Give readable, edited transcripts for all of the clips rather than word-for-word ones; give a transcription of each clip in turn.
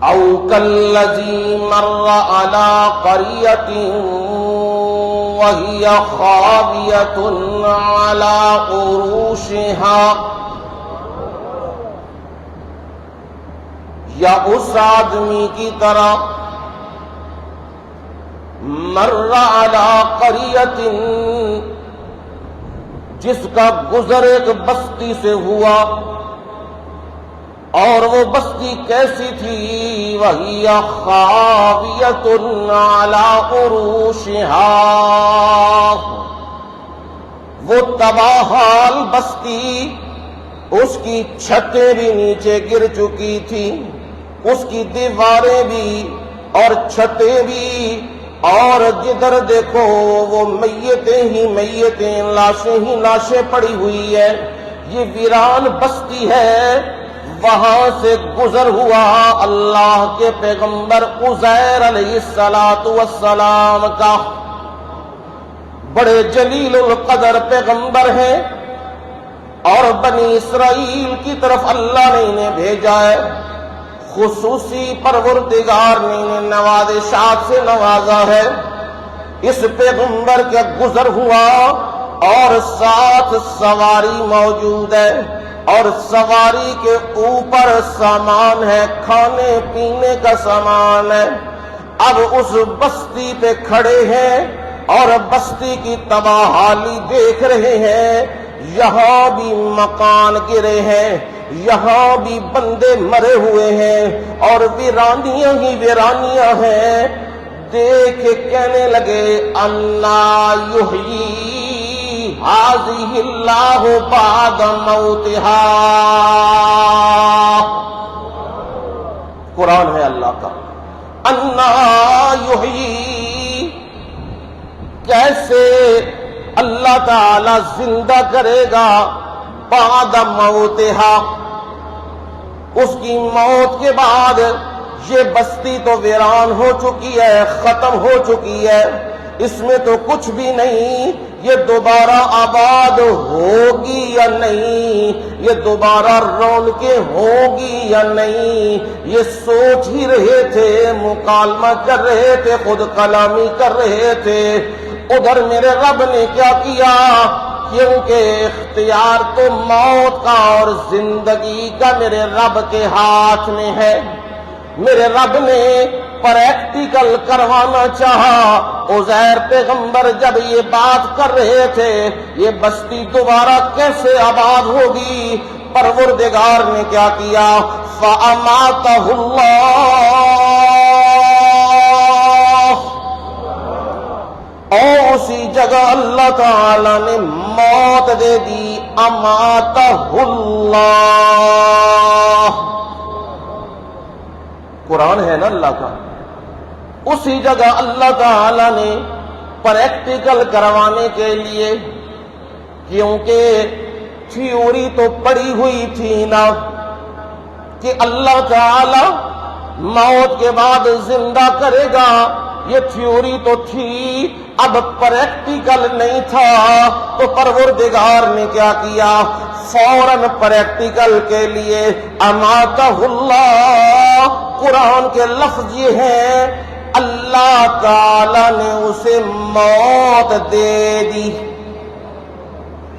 او کالذی مر علی قریۃ وہی خاویۃ علی عروشها، یا اس آدمی کی طرح مر علی قریۃ جس کا گزر ایک بستی سے ہوا، اور وہ بستی کیسی تھی؟ وہی خاویۃ علی عروشها، وہ تباہ حال بستی، اس کی چھتیں بھی نیچے گر چکی تھی، اس کی دیواریں بھی اور چھتیں بھی، اور جدھر دیکھو وہ میتیں ہی میتیں، لاشیں ہی لاشیں پڑی ہوئی ہے۔ یہ ویران بستی ہے۔ وہاں سے گزر ہوا اللہ کے پیغمبر عزیر علیہ السلام کا، بڑے جلیل القدر پیغمبر ہیں، اور بنی اسرائیل کی طرف اللہ نے انہیں بھیجا ہے، خصوصی پروردگار نے انہیں نوازشات سے نوازا ہے۔ اس پیغمبر کا گزر ہوا اور ساتھ سواری موجود ہے، اور سواری کے اوپر سامان ہے، کھانے پینے کا سامان ہے۔ اب اس بستی پہ کھڑے ہیں اور بستی کی تباہ حالی دیکھ رہے ہیں، یہاں بھی مکان گرے ہیں، یہاں بھی بندے مرے ہوئے ہیں، اور ویرانیاں ہی ویرانیاں ہیں۔ دیکھ کے کہنے لگے انا یحیی ھذہ اللہ بعد موتہا۔ قرآن ہے اللہ کا، انا یحیی، کیسے اللہ تعالی زندہ کرے گا بعد موتہا، اس کی موت کے بعد۔ یہ بستی تو ویران ہو چکی ہے، ختم ہو چکی ہے، اس میں تو کچھ بھی نہیں۔ یہ دوبارہ آباد ہوگی یا نہیں، یہ دوبارہ رونقیں ہوگی یا نہیں، یہ سوچ ہی رہے تھے، مکالمہ کر رہے تھے، خود کلامی کر رہے تھے۔ ادھر میرے رب نے کیا کیا؟ کیونکہ اختیار تو موت کا اور زندگی کا میرے رب کے ہاتھ میں ہے۔ میرے رب نے پریکٹیکل کروانا چاہا۔ عزیر پیغمبر جب یہ بات کر رہے تھے، یہ بستی دوبارہ کیسے آباد ہوگی، پروردگار نے کیا کیا؟ فَأَمَاتَهُ اللَّهُ، اور اسی جگہ اللہ تعالی نے موت دے دی۔ اماتہ اللہ، قرآن ہے نا اللہ کا۔ اسی جگہ اللہ تعالی نے پریکٹیکل کروانے کے لیے، کیونکہ تھیوری تو پڑی ہوئی تھی نا کہ اللہ تعالی موت کے بعد زندہ کرے گا، یہ تھیوری تو تھی، اب پریکٹیکل نہیں تھا، تو پروردگار نے کیا کیا؟ فوراً پریکٹیکل کے لیے اماتہ اللہ، قرآن کے لفظ یہ ہیں، اللہ تعالی نے اسے موت دے دی۔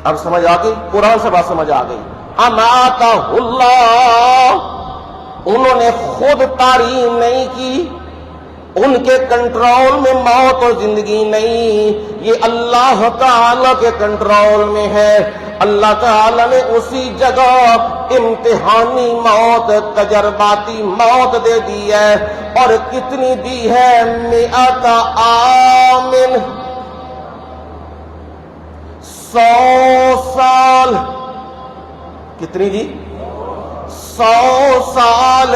اب سمجھ آ گئی؟ قرآن سے بات سمجھ آ گئی۔ اماتہ اللہ، انہوں نے خود تعین نہیں کی، ان کے کنٹرول میں موت اور زندگی نہیں، یہ اللہ تعالی کے کنٹرول میں ہے۔ اللہ تعالی نے اسی جگہ امتحانی موت، تجرباتی موت دے دی ہے، اور کتنی دی ہے؟ 100 عام، 100 سال۔ کتنی جی؟ 100 سال۔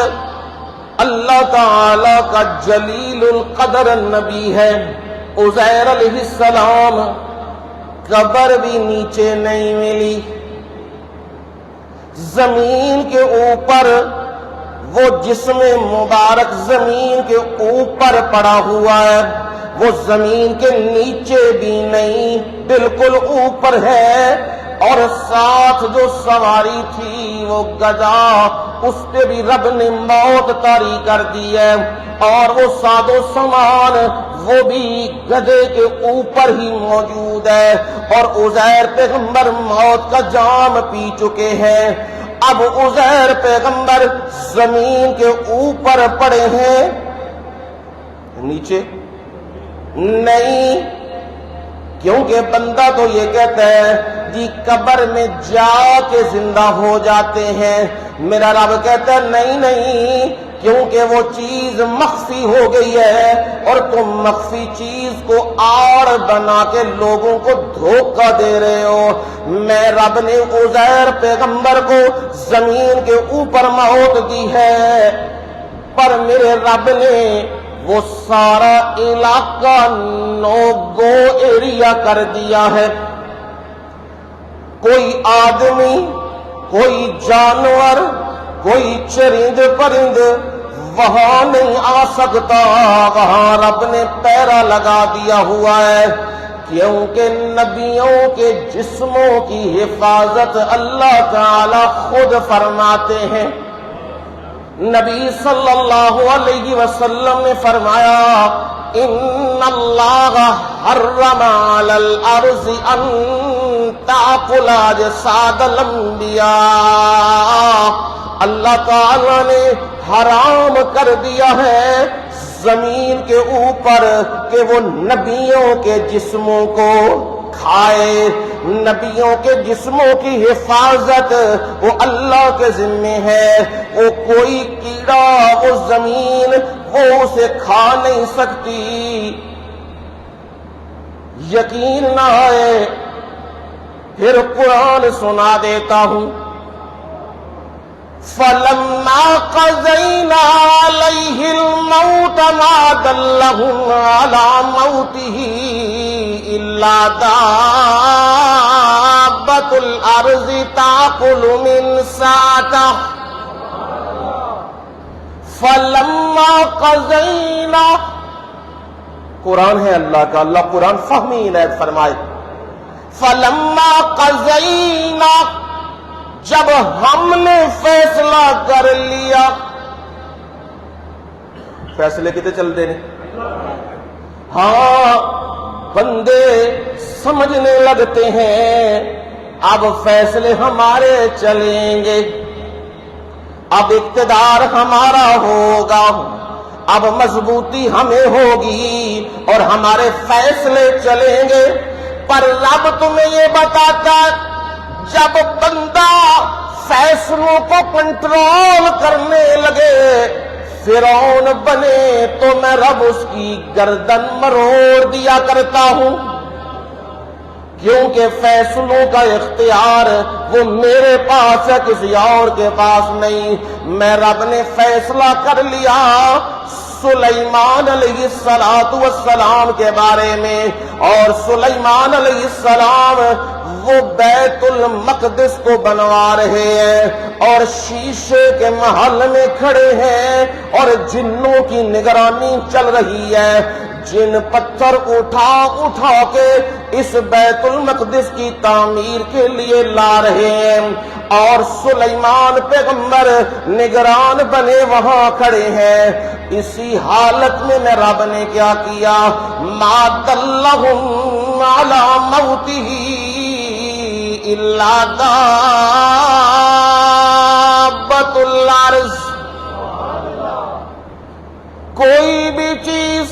اللہ تعالی کا جلیل القدر نبی ہے عزیر علیہ السلام، قبر بھی نیچے نہیں ملی، زمین کے اوپر وہ جسم مبارک زمین کے اوپر پڑا ہوا ہے، وہ زمین کے نیچے بھی نہیں، بالکل اوپر ہے، اور ساتھ جو سواری تھی وہ گدھا، اس پہ بھی رب نے موت طاری کر دی ہے، اور وہ ساد و سامان وہ بھی گدھے کے اوپر ہی موجود ہے، اور عزیر پیغمبر موت کا جام پی چکے ہیں۔ اب عزیر پیغمبر زمین کے اوپر پڑے ہیں، نیچے نہیں، کیونکہ بندہ تو یہ کہتا ہے جی قبر میں جا کے زندہ ہو جاتے ہیں، میرا رب کہتا ہے نہیں نہیں، کیونکہ وہ چیز مخفی ہو گئی ہے اور تم مخفی چیز کو آڑ بنا کے لوگوں کو دھوکہ دے رہے ہو۔ میں رب نے عزیر پیغمبر کو زمین کے اوپر موت دی ہے، پر میرے رب نے وہ سارا علاقہ نو گو ایریا کر دیا ہے۔ کوئی آدمی، کوئی جانور، کوئی چرند پرند وہاں نہیں آ سکتا، وہاں رب نے پیرا لگا دیا ہوا ہے، کیونکہ نبیوں کے جسموں کی حفاظت اللہ تعالی خود فرماتے ہیں۔ نبی صلی اللہ علیہ وسلم نے فرمایا ان اللہ حرم علی الارض ان تاکل اجساد الانبیاء، اللہ تعالی نے حرام کر دیا ہے زمین کے اوپر کہ وہ نبیوں کے جسموں کو کھائے۔ نبیوں کے جسموں کی حفاظت وہ اللہ کے ذمے ہے، وہ کوئی کیڑا، وہ زمین وہ اسے کھا نہیں سکتی۔ یقین نہ آئے پھر قرآن سنا دیتا ہوں۔ فَلَمَّا قَضَيْنَا عَلَيْهِ الْمَوْتَ مَا دَلَّهُمْ عَلَى مَوْتِهِ إِلَّا دَابَّةُ الْأَرْضِ تَأْكُلُ مِنْ سَأَتِهِ فَلَمَّا قَضَيْنَا، قرآن ہے اللہ کا، اللہ قرآن فہمی عنایت فرمائے۔ فَلَمَّا قَضَيْنَا، جب ہم نے فیصلہ کر لیا، فیصلے کتنے چلتے ہیں؟ ہاں بندے سمجھنے لگتے ہیں اب فیصلے ہمارے چلیں گے، اب اقتدار ہمارا ہوگا، اب مضبوطی ہمیں ہوگی اور ہمارے فیصلے چلیں گے۔ پر رب تمہیں یہ بتاتا جب بندہ فیصلوں کو کنٹرول کرنے لگے، فرعون بنے، تو میں رب اس کی گردن مروڑ دیا کرتا ہوں، کیونکہ فیصلوں کا اختیار وہ میرے پاس ہے، کسی اور کے پاس نہیں۔ میں رب نے فیصلہ کر لیا سلیمان علیہ السلام کے بارے میں، اور سلیمان علیہ السلام وہ بیت المقدس کو بنوا رہے ہیں اور شیشے کے محل میں کھڑے ہیں اور جنوں کی نگرانی چل رہی ہے، جن پتھر اٹھا اٹھا کے اس بیت المقدس کی تعمیر کے لیے لا رہے ہیں، اور سلیمان پیغمبر نگران بنے وہاں کھڑے ہیں۔ اسی حالت میں رب نے کیا کیا، ما دلہم علی موتہ الا دابۃ الارض، کوئی بھی چیز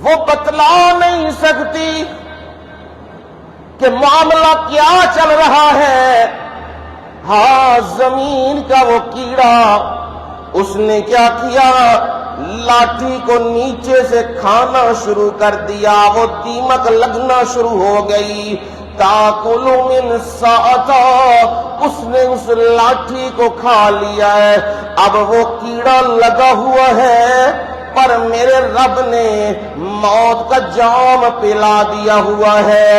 وہ بتلا نہیں سکتی کہ معاملہ کیا چل رہا ہے۔ ہاں زمین کا وہ کیڑا، اس نے کیا کیا، لاٹھی کو نیچے سے کھانا شروع کر دیا، وہ دیمک لگنا شروع ہو گئی۔ تاکل من ساعتا، اس نے اس لاٹھی کو کھا لیا ہے، اب وہ کیڑا لگا ہوا ہے، پر میرے رب نے موت کا جام پلا دیا ہوا ہے،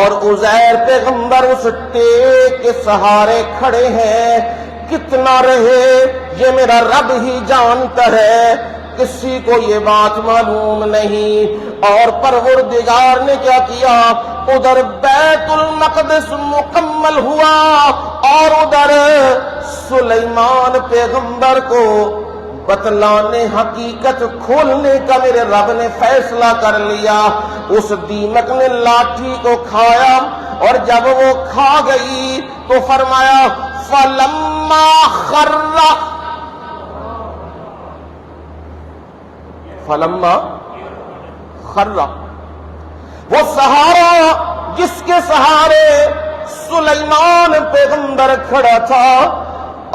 اور عزیر پیغمبر اس ٹیک کے سہارے کھڑے ہیں۔ کتنا رہے یہ میرا رب ہی جانتا ہے، کسی کو یہ بات معلوم نہیں۔ اور پروردگار نے کیا کیا، ادھر بیت المقدس مکمل ہوا اور ادھر سلیمان پیغمبر کو بتلانے حقیقت کھولنے کا میرے رب نے فیصلہ کر لیا۔ اس دیمک نے لاٹھی کو کھایا اور جب وہ کھا گئی تو فرمایا فلما خر وہ سہارا جس کے سہارے سلیمان پیغمبر کھڑا تھا،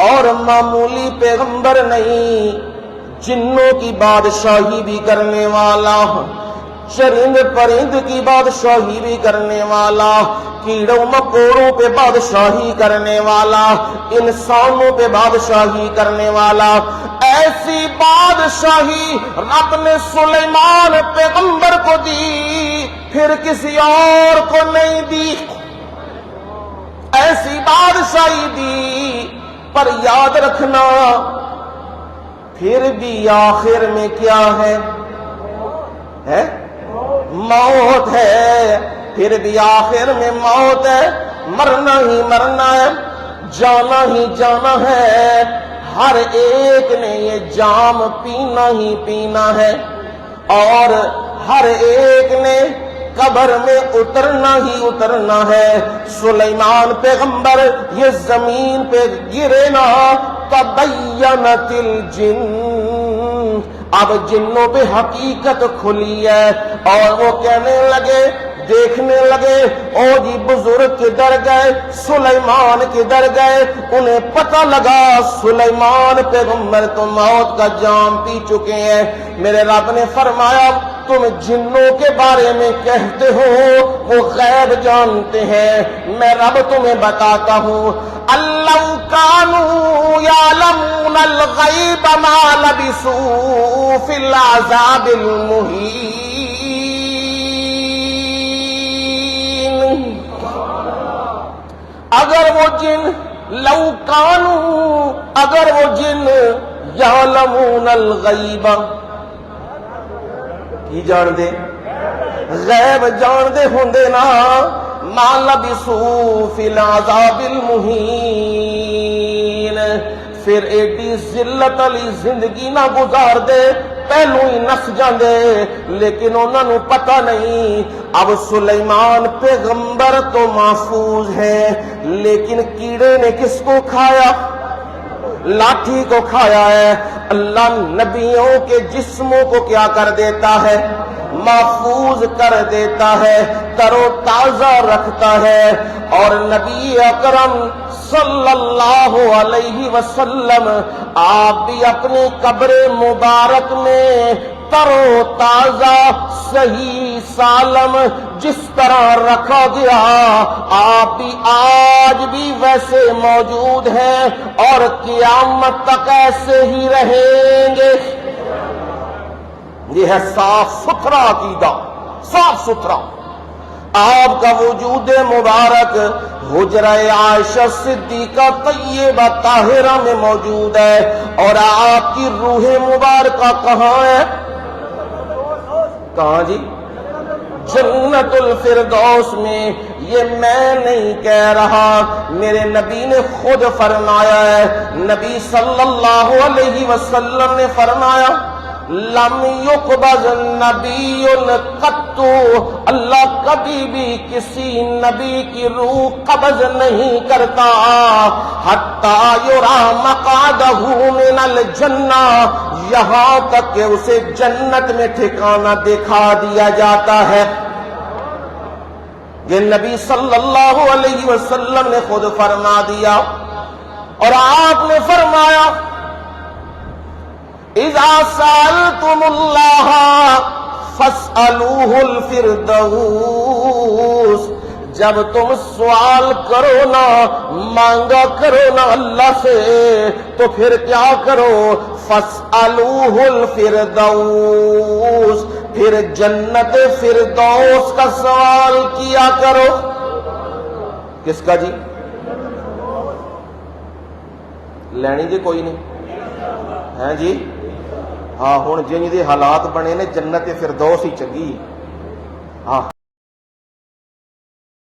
اور معمولی پیغمبر نہیں، جنوں کی بادشاہی بھی کرنے والا، چرند پرند کی بادشاہی بھی کرنے والا، کیڑوں مکوڑوں پہ بادشاہی کرنے والا، انسانوں پہ بادشاہی کرنے والا، ایسی بادشاہی رب نے سلیمان پیغمبر کو دی، پھر کسی اور کو نہیں دی، ایسی بادشاہی دی۔ پر یاد رکھنا پھر بھی آخر میں کیا ہے؟ موت ہے، پھر بھی آخر میں موت ہے، مرنا ہی مرنا ہے، جانا ہی جانا ہے، ہر ایک نے یہ جام پینا ہی پینا ہے، اور ہر ایک نے قبر میں اترنا ہی اترنا ہے۔ سلیمان پیغمبر یہ زمین پہ گرے نا، تبینت الجن، اب جنوں پہ حقیقت کھلی ہے، اور وہ کہنے لگے، دیکھنے لگے، او جی بزرگ کدھر گئے، سلیمان کدھر گئے؟ انہیں پتہ لگا سلیمان پیغمبر تو موت کا جام پی چکے ہیں۔ میرے رب نے فرمایا تم جنوں کے بارے میں کہتے ہو وہ غیب جانتے ہیں، میں رب تمہیں بتاتا ہوں، اللہ کانوا یعلمون الغیب ما لبثوا فی العذاب المہین۔ اگر وہ جن لو کانوا، اگر وہ جن یعلمون الغیب کی جان دے، غیب جان دے ہوندے نا، ما لبثوا فی العذاب المہین، پھر ایڈی ذلت علی زندگی نہ گزار دے، پہلو ہی نس جاندے، لیکن انہوں نے پتہ نہیں۔ اب سلیمان پیغمبر تو محفوظ ہے، لیکن کیڑے نے کس کو کھایا؟ لاٹھی کو کھایا ہے۔ اللہ نبیوں کے جسموں کو کیا کر دیتا ہے؟ محفوظ کر دیتا ہے، تر و تازہ رکھتا ہے۔ اور نبی اکرم صلی اللہ علیہ وسلم آپ بھی اپنی قبر مبارک میں تر و تازہ صحیح سالم جس طرح رکھا گیا، آپ بھی آج بھی ویسے موجود ہیں اور قیامت تک ایسے ہی رہیں گے۔ یہ ہے صاف ستھرا عقیدہ، صاف ستھرا۔ آپ کا وجود مبارک حجرہ عائشہ صدیقہ طیبہ طاہرہ میں موجود ہے، اور آپ کی روح مبارکہ کہاں ہے؟ کہاں جی؟ جنت الفردوس میں۔ یہ میں نہیں کہہ رہا، میرے نبی نے خود فرمایا ہے۔ نبی صلی اللہ علیہ وسلم نے فرمایا لم یقبض نبی قط، اللہ کبھی بھی کسی نبی کی روح قبض نہیں کرتا حتی یرا مقعدہ من الجنہ، یہاں تک کہ اسے جنت میں ٹھکانہ دکھا دیا جاتا ہے۔ یہ نبی صلی اللہ علیہ وسلم نے خود فرما دیا، اور آپ نے فرمایا اذا سألتم اللہ فاسألوہ الفردوس، جب تم سوال کرو نا، مانگا کرو نا اللہ سے، تو پھر کیا کرو؟ فاسألوہ الفردوس، پھر جنت فردوس کا سوال کیا کرو۔ کس کا جی؟ لینی جی کوئی نہیں ہے جی؟ ہاں ہن جن دے حالات بنے نے جنت فردوس ہی چنگی۔ ہاں